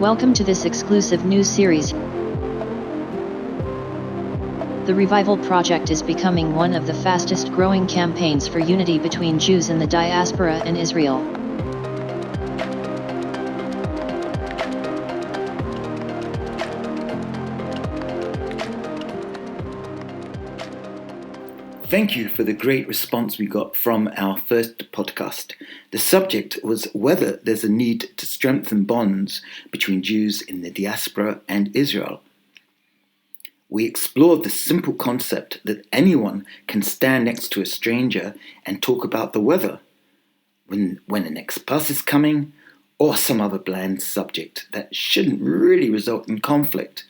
Welcome to this exclusive news series. The Revival Project is becoming one of the fastest growing campaigns for unity between Jews in the diaspora and Israel. Thank you for the great response we got from our first podcast. The subject was whether there's a need to strengthen bonds between Jews in the diaspora and Israel. We explored the simple concept that anyone can stand next to a stranger and talk about the weather, when the next bus is coming, or some other bland subject that shouldn't really result in conflict.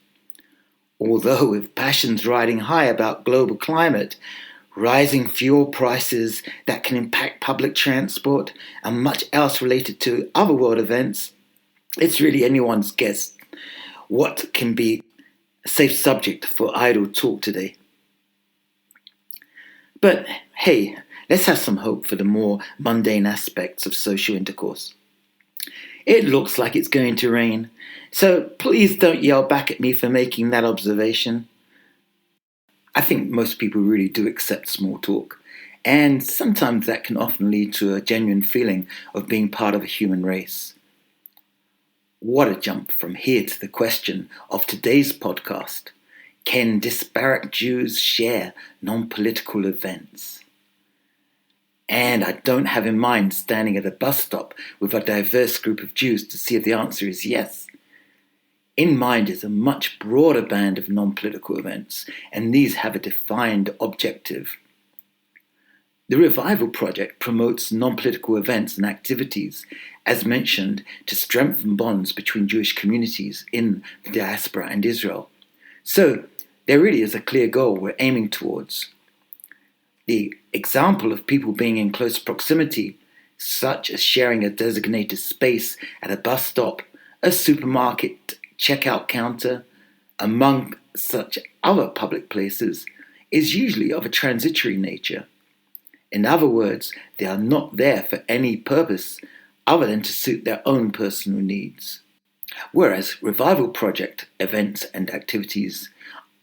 Although with passions riding high about global climate, rising fuel prices that can impact public transport, and much else related to other world events, it's really anyone's guess what can be a safe subject for idle talk today. But hey, let's have some hope for the more mundane aspects of social intercourse. It looks like it's going to rain, so please don't yell back at me for making that observation. I think most people really do accept small talk, and sometimes that can often lead to a genuine feeling of being part of a human race. What a jump from here to the question of today's podcast. Can disparate Jews share non-political events? And I don't have in mind standing at a bus stop with a diverse group of Jews to see if the answer is yes. In mind is a much broader band of non-political events, and these have a defined objective. The Revival Project promotes non-political events and activities, as mentioned, to strengthen bonds between Jewish communities in the diaspora and Israel. So there really is a clear goal we're aiming towards. The example of people being in close proximity, such as sharing a designated space at a bus stop, a supermarket checkout counter, among such other public places, is usually of a transitory nature. In other words, they are not there for any purpose other than to suit their own personal needs. Whereas Revival Project events and activities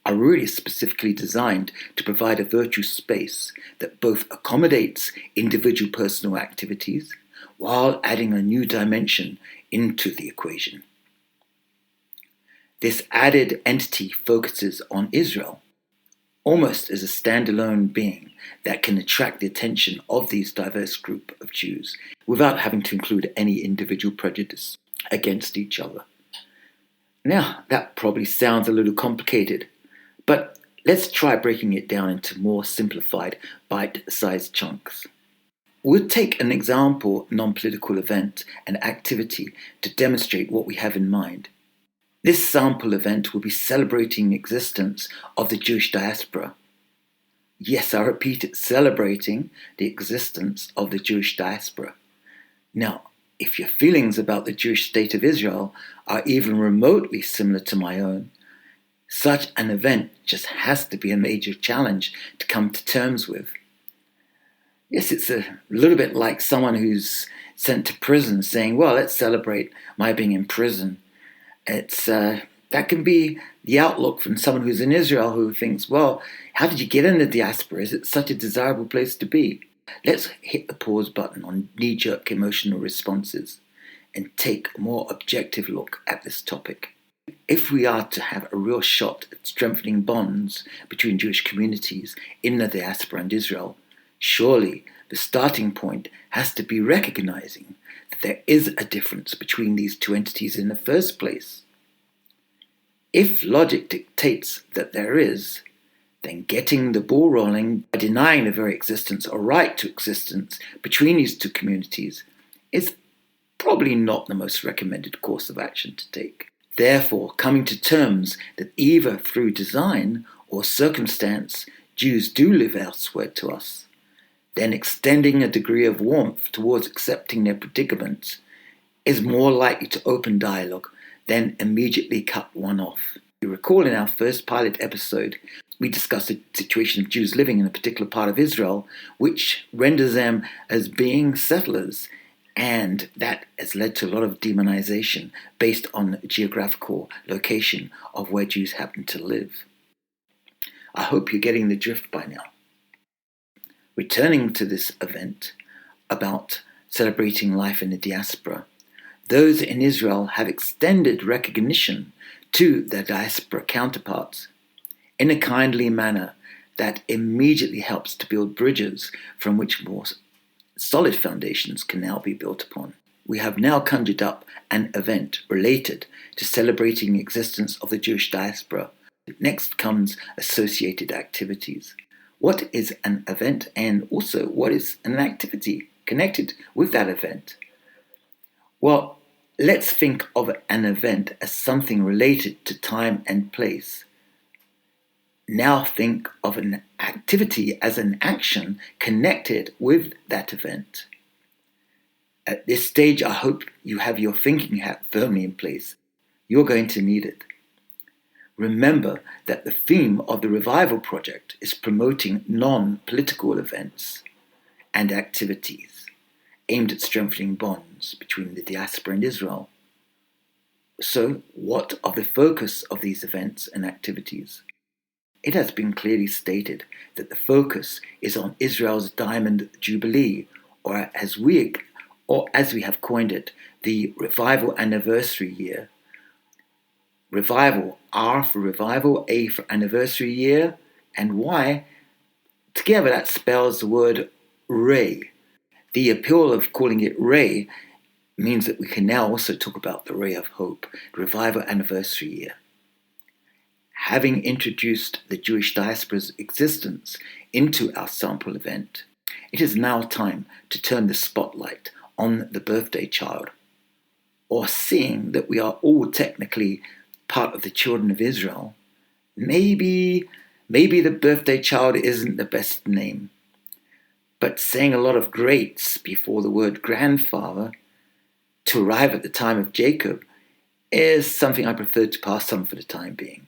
are really specifically designed to provide a virtual space that both accommodates individual personal activities while adding a new dimension into the equation. This added entity focuses on Israel, almost as a standalone being that can attract the attention of these diverse group of Jews without having to include any individual prejudice against each other. Now, that probably sounds a little complicated, but let's try breaking it down into more simplified, bite-sized chunks. We'll take an example non-political event and activity to demonstrate what we have in mind. This sample event will be celebrating the existence of the Jewish diaspora. Yes, I repeat it, celebrating the existence of the Jewish diaspora. Now, if your feelings about the Jewish state of Israel are even remotely similar to my own, such an event just has to be a major challenge to come to terms with. Yes, it's a little bit like someone who's sent to prison saying, well, let's celebrate my being in prison. That can be the outlook from someone who's in Israel who thinks, well, how did you get in the diaspora? Is it such a desirable place to be? Let's hit the pause button on knee-jerk emotional responses and take a more objective look at this topic. If we are to have a real shot at strengthening bonds between Jewish communities in the diaspora and Israel, surely the starting point has to be recognizing that there is a difference between these two entities in the first place. If logic dictates that there is, then getting the ball rolling by denying the very existence or right to existence between these two communities is probably not the most recommended course of action to take. Therefore, coming to terms that either through design or circumstance Jews do live elsewhere to us, then extending a degree of warmth towards accepting their predicament is more likely to open dialogue than immediately cut one off. You recall in our first pilot episode, we discussed the situation of Jews living in a particular part of Israel, which renders them as being settlers And that has led to a lot of demonization based on geographical location of where Jews happen to live. I hope you're getting the drift by now. Returning to this event about celebrating life in the diaspora, those in Israel have extended recognition to their diaspora counterparts in a kindly manner that immediately helps to build bridges from which more solid foundations can now be built upon. We have now conjured up an event related to celebrating the existence of the Jewish diaspora. Next comes associated activities. What is an event, and also what is an activity connected with that event? Well, let's think of an event as something related to time and place. Now think of an activity as an action connected with that event. At this stage, I hope you have your thinking hat firmly in place. You're going to need it. Remember that the theme of the Revival Project is promoting non-political events and activities aimed at strengthening bonds between the diaspora and Israel. So, what of the focus of these events and activities? It has been clearly stated that the focus is on Israel's Diamond Jubilee, or as we have coined it, the Revival Anniversary Year. Revival, R for revival, A for anniversary year, and Y, together that spells the word ray. The appeal of calling it ray means that we can now also talk about the ray of hope, the Revival Anniversary Year. Having introduced the Jewish diaspora's existence into our sample event, it is now time to turn the spotlight on the birthday child, or seeing that we are all technically part of the children of Israel, maybe the birthday child isn't the best name, but saying a lot of greats before the word grandfather to arrive at the time of Jacob is something I prefer to pass on for the time being.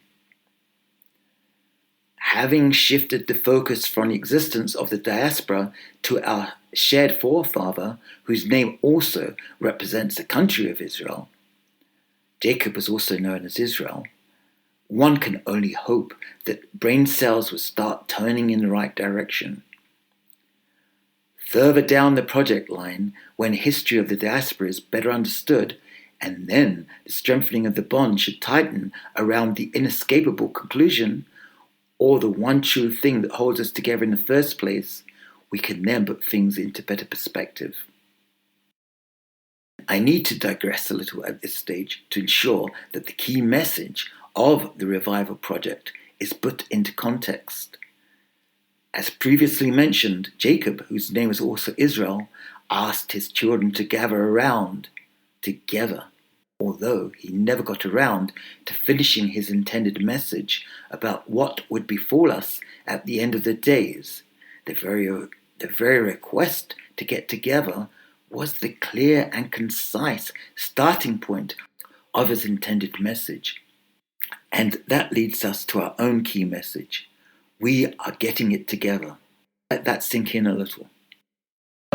Having shifted the focus from the existence of the diaspora to our shared forefather, whose name also represents the country of Israel, Jacob was also known as Israel, one can only hope that brain cells will start turning in the right direction. Further down the project line, when history of the diaspora is better understood, and then the strengthening of the bond should tighten around the inescapable conclusion, or the one true thing that holds us together in the first place, we can then put things into better perspective. I need to digress a little at this stage to ensure that the key message of the Revival Project is put into context. As previously mentioned, Jacob, whose name is also Israel, asked his children to gather around together, although he never got around to finishing his intended message about what would befall us at the end of the days. The very request to get together was the clear and concise starting point of his intended message. And that leads us to our own key message. We are getting it together. Let that sink in a little.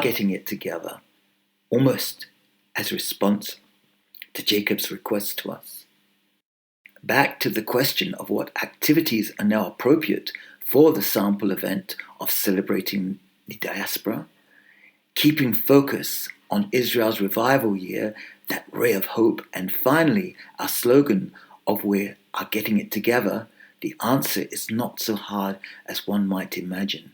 Getting it together, almost as a response to Jacob's request to us. Back to the question of what activities are now appropriate for the sample event of celebrating the diaspora, keeping focus on Israel's revival year, that ray of hope, and finally our slogan of we are getting it together, the answer is not so hard as one might imagine.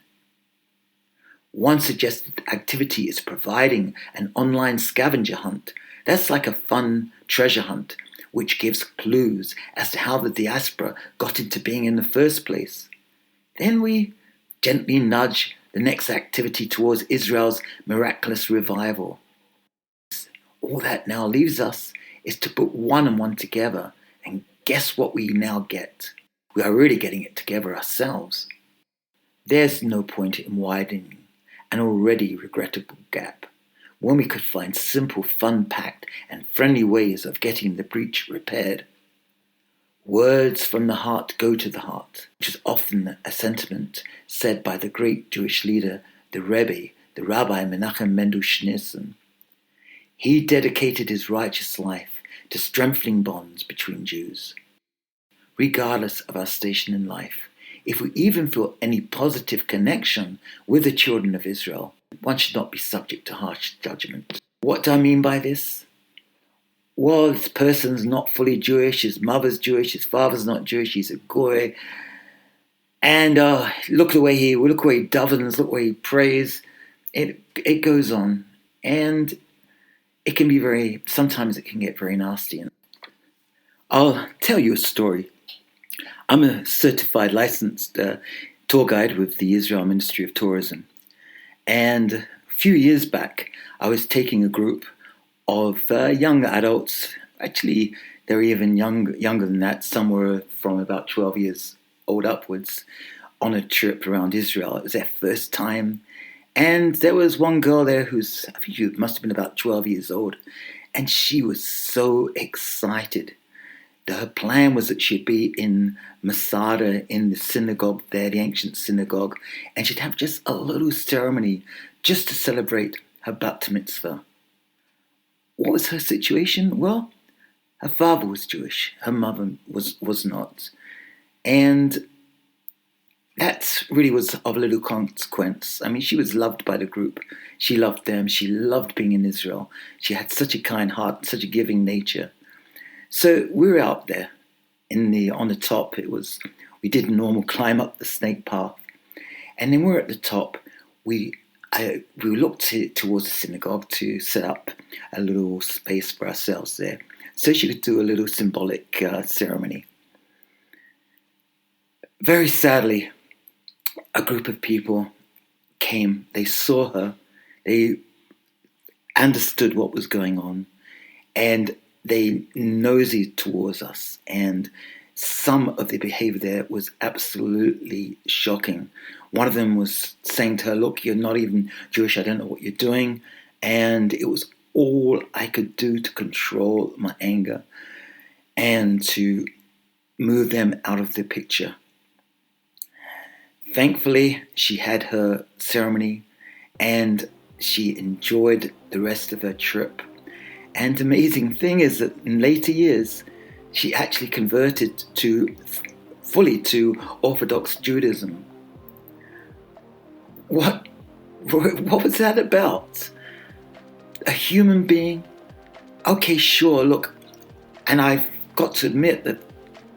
One suggested activity is providing an online scavenger hunt. That's like a fun treasure hunt, which gives clues as to how the diaspora got into being in the first place. Then we gently nudge the next activity towards Israel's miraculous revival. All that now leaves us is to put one and one together, and guess what we now get? We are really getting it together ourselves. There's no point in widening an already regrettable gap when we could find simple, fun-packed and friendly ways of getting the breach repaired. Words from the heart go to the heart, which is often a sentiment said by the great Jewish leader, the Rebbe, the Rabbi Menachem Mendel Schneerson. He dedicated his righteous life to strengthening bonds between Jews. Regardless of our station in life, if we even feel any positive connection with the children of Israel, one should not be subject to harsh judgment. What do I mean by this? Well, this person's not fully Jewish, his mother's Jewish, his father's not Jewish, he's a goy. And look the way he davens, look the way he prays. It goes on. And it can be sometimes it can get very nasty. I'll tell you a story. I'm a certified licensed tour guide with the Israel Ministry of Tourism. And a few years back, I was taking a group of young adults. Actually, they were even younger than that. Some were from about 12 years old upwards, on a trip around Israel. It was their first time. And there was one girl there I think she must have been about 12 years old. And she was so excited. Her plan was that she'd be in Masada, in the synagogue there, the ancient synagogue, and she'd have just a little ceremony just to celebrate her bat mitzvah. What was her situation? Well, her father was Jewish, her mother was not. And that really was of little consequence. I mean, she was loved by the group. She loved them. She loved being in Israel. She had such a kind heart, such a giving nature. So we were out there on the top. We did a normal climb up the snake path. And then we're at the top. We looked towards the synagogue to set up a little space for ourselves there, so she could do a little symbolic ceremony. Very sadly, a group of people came. They saw her. They understood what was going on. And they nosed towards us, and some of the behavior there was absolutely shocking. One of them was saying to her, "Look, you're not even Jewish, I don't know what you're doing." And it was all I could do to control my anger and to move them out of the picture. Thankfully, she had her ceremony and she enjoyed the rest of her trip. And the amazing thing is that in later years, she actually converted fully to Orthodox Judaism. What was that about? A human being? Okay, sure, look, and I've got to admit that,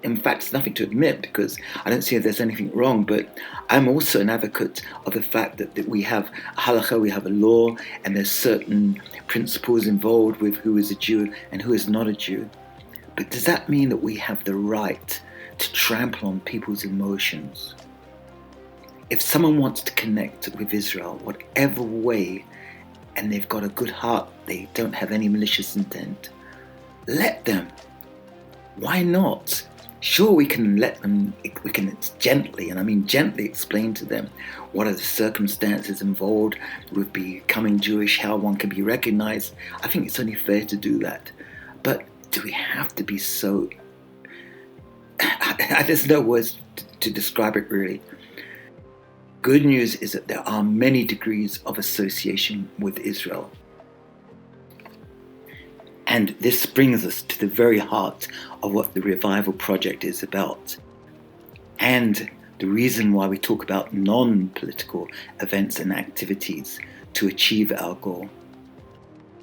in fact, it's nothing to admit because I don't see if there's anything wrong, but I'm also an advocate of the fact that we have a halakha, we have a law, and there's certain principles involved with who is a Jew and who is not a Jew. But does that mean that we have the right to trample on people's emotions? If someone wants to connect with Israel, whatever way, and they've got a good heart, they don't have any malicious intent, let them. Why not? Sure, we can gently, and I mean gently, explain to them what are the circumstances involved with becoming Jewish, how one can be recognized. I think it's only fair to do that. But do we have to be so... There's no words to describe it, really. Good news is that there are many degrees of association with Israel. And this brings us to the very heart of what the Revival Project is about. And the reason why we talk about non-political events and activities to achieve our goal.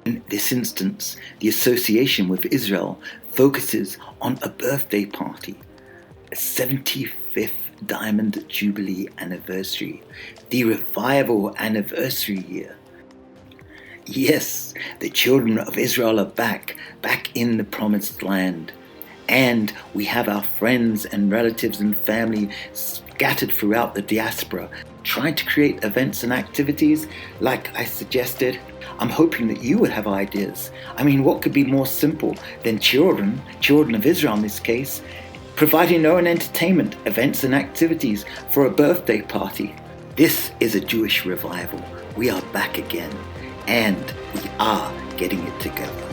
In this instance, the association with Israel focuses on a birthday party, a 75th Diamond Jubilee anniversary, the Revival anniversary year. Yes, the children of Israel are back in the promised land. And we have our friends and relatives and family scattered throughout the diaspora, trying to create events and activities like I suggested. I'm hoping that you would have ideas. I mean, what could be more simple than children of Israel in this case, providing their own entertainment, events and activities for a birthday party? This is a Jewish revival. We are back again. And we are getting it together.